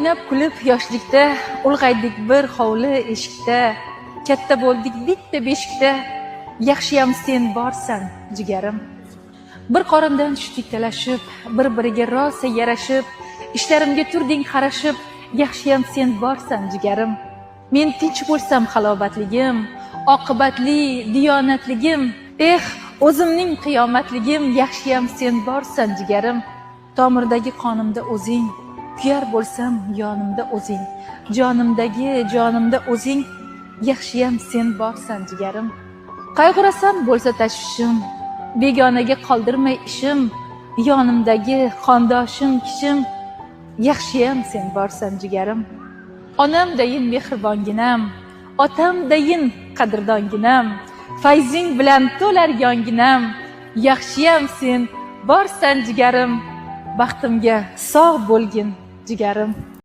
o'ynab kulib yoshlikda, ulg'aydik bir hovli eshikda, katta bo'ldik bitta beshikda, yaxshiyam sen borsan jigarim. Bir qorindan tushdik talashib, bir-biriga rosa yarashib, ishlarimga turding qarashib, yaxshiyam sen borsan jigarim. Men tinch bo'lsam halovatligim, oqibatli diyonatligim, o'zimning qiyomatligim, yaxshiyam sen borsan jigarim. Tomirdagi qonimda o'zing, kuyar bo'lsam yonimda o'zing, jonimdagi jonimda o'zing, yaxshiyam sen borsan jigarim. Qayg'urasam bo'lsa tashvishim, begonaga qoldirmay ishim, yonimdagi qondoshim kishim, yaxshiyam sen borsan jigarim. Onamdayin mehribonginam, otamdayin qadrdonginam, fayzing bilan to'lar yonginam, yaxshiyam sen borsan jigarim. Baxtimga sog' bo'lgin jigarim.